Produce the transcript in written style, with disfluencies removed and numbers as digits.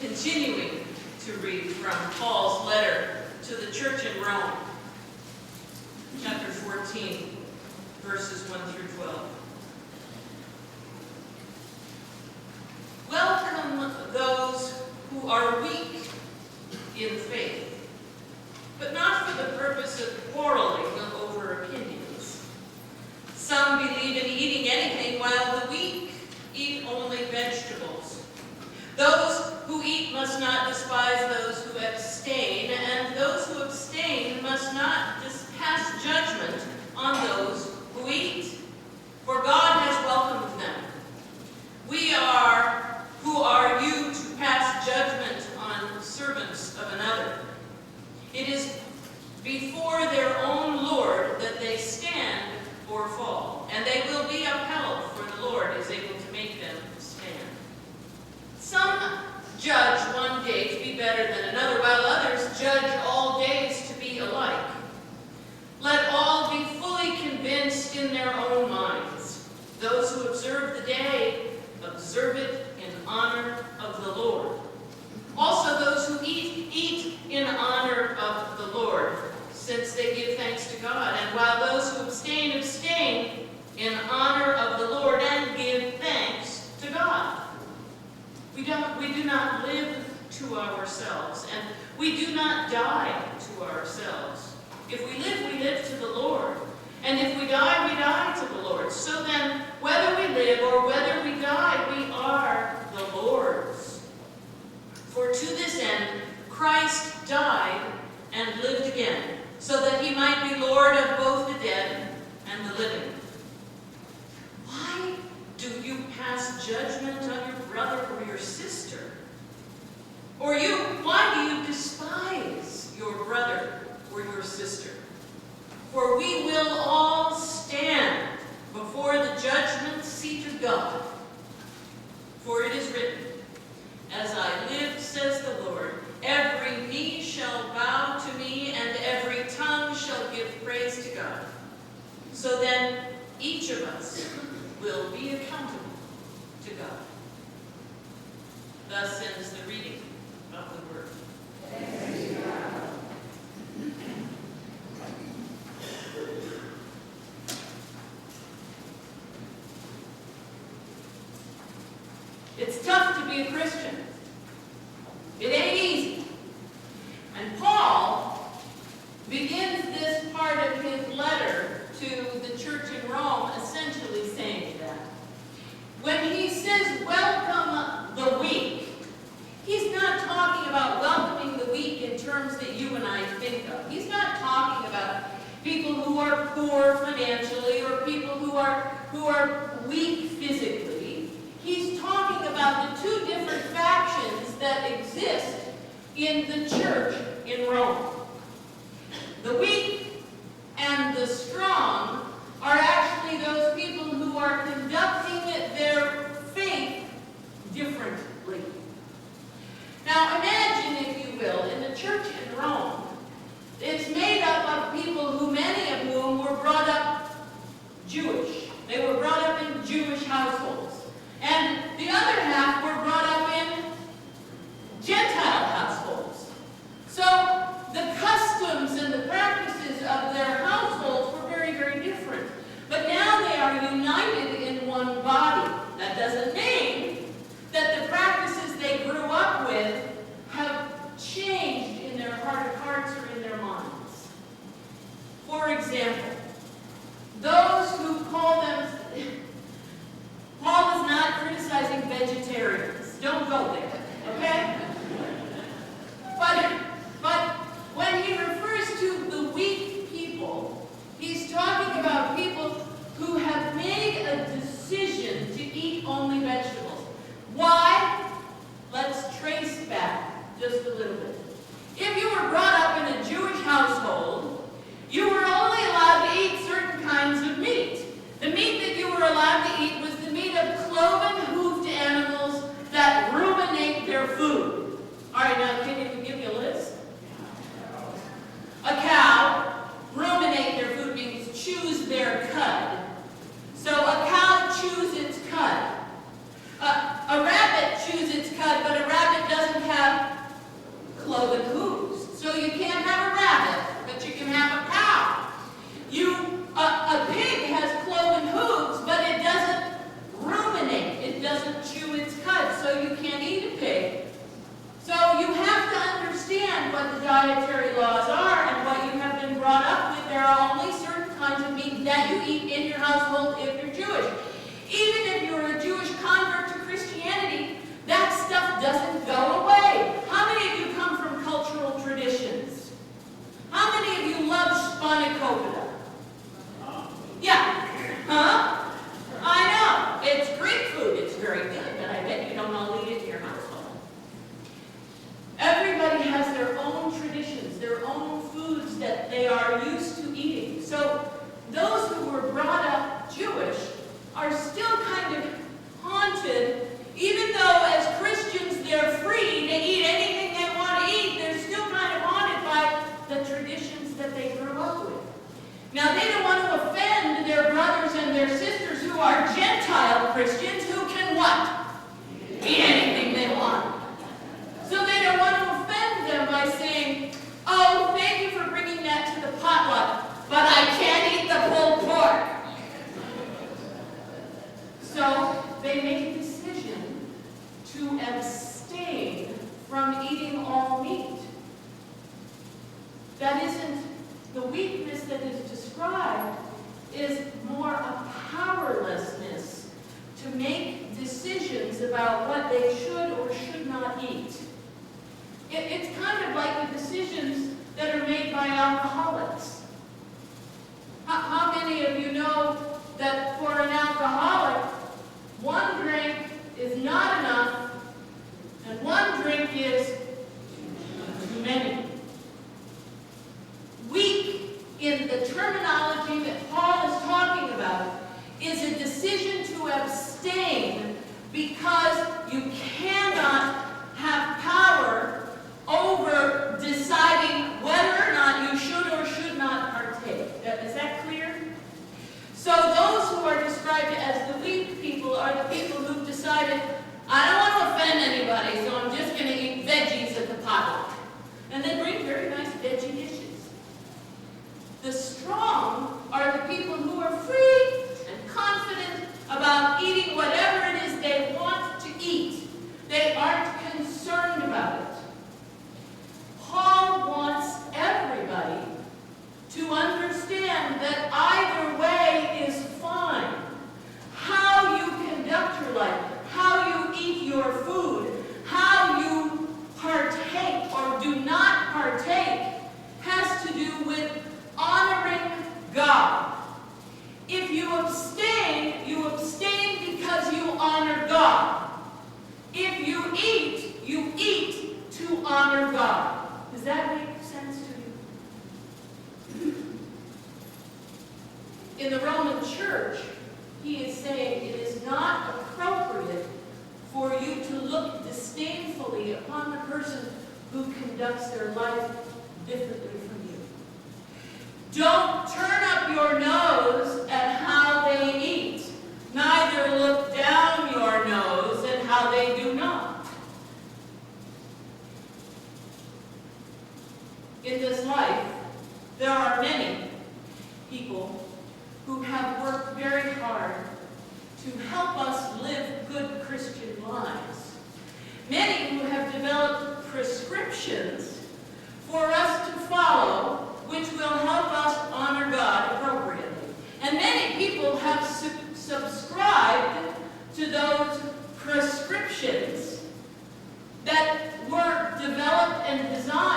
Continuing to read from Paul's letter to the church in Rome, chapter 14, verses 1 through 12. Welcome those who are weak in faith, but not for the purpose of quarreling over opinions. Some believe in eating anything, while the weak eat only vegetables. Those who eat must not despise those who abstain, and those who abstain must not pass judgment on those who eat, for God has welcomed them. Who are you to pass judgment on servants of another? It is before their own Lord that they stand or fall, and they will be upheld, for the Lord is able to make them stand. Some judge one day to be better than another, while others judge all days to be alike. Let all be fully convinced in their own minds. Those who observe the day, observe it in honor of the Lord. Also those who eat in honor of the Lord, since they give thanks to God. And while those who abstain in honor of the Lord and give thanks to God. We do not live to ourselves, and we do not die to ourselves. If we live to the Lord. And if we die to the Lord. So then, whether we live or whether we die, we are the Lord's. For to this end, Christ died and lived again, so that he might be Lord of both the dead and the living. Why do you pass judgment on your brother or your sister? Or why do you despise your brother or your sister? For we will all stand before the judgment seat of God. For it is written, "As I live, says the Lord, every knee shall bow to me, and every tongue shall give praise to God." So then, each of us will be accountable to God. Thus ends the reading of the word. Thanks be to God. It's tough to be a Christian. It ain't easy. And Paul begins this part of his letter to the church in Rome essentially saying that. When he says, welcome the weak, he's not talking about welcoming the weak in terms that you and I think of. He's not talking about people who are poor financially or people who are weak physically. He's talking about the two different factions that exist in the church in Rome. The weak and the strong are actually those people who are conducting their faith differently. Now imagine, if you will, in the church in Rome, it's made up of people who, many of whom were brought up Jewish. They were brought up in Jewish households. And the other half were brought up in Gentile households. So the customs and the practices of their households were very, very different. you eat in your household if you're Jewish. Even if you're a Jewish convert to Christianity, that stuff doesn't go away. How many of you come from cultural traditions? How many of you love spanakopita? Yeah. Huh? I know. It's Greek food. It's very good, but I bet you don't all eat it in your household. Everybody has their own traditions, their own foods that they are used to eating. So those who were brought up Jewish are still kind of haunted, even though as Christians they're free to eat anything they want to eat, they're still kind of haunted by the traditions that they grew up with. Now they don't want to offend their brothers and their sisters who are Gentile Christians who can what? Eat anything they want. So they don't want to offend them by saying, oh, thank you for bringing that to the potluck, but I can't eat the pulled pork. So they make a decision to abstain from eating all meat. That isn't the weakness that is described, is more a powerlessness to make decisions about what they should or should not eat. It's kind of like the decisions that are made by alcoholics. How many of you know that for an alcoholic, one drink is not enough, and one drink is too many? Weak in the terminology that Paul is talking about is a decision to abstain because you cannot have power over deciding whether or not you should or should not partake. Is that clear? So those who are described as the weak people are the people who've decided, I don't want to offend anybody, so I'm just going to eat veggies at the potluck. And they bring very nice veggie dishes. The strong are the people who are free and confident about eating whatever it is they want to eat. They aren't concerned about it. Paul wants everybody to understand that either way is fine. How you conduct your life, how you eat your food, how you partake or do not partake has to do with honoring God. If you abstain because you honor God. If you eat to honor God. Does that make sense to you? In the Roman Church, he is saying it is not appropriate for you to look disdainfully upon the person who conducts their life differently from you. Don't turn up your nose at how they eat. Neither look down your nose at how they do not. In this life, there are many people who have worked very hard to help us live good Christian lives. Many who have developed prescriptions for us to follow, which will help us honor God appropriately. And many people have subscribed to those prescriptions that were developed and designed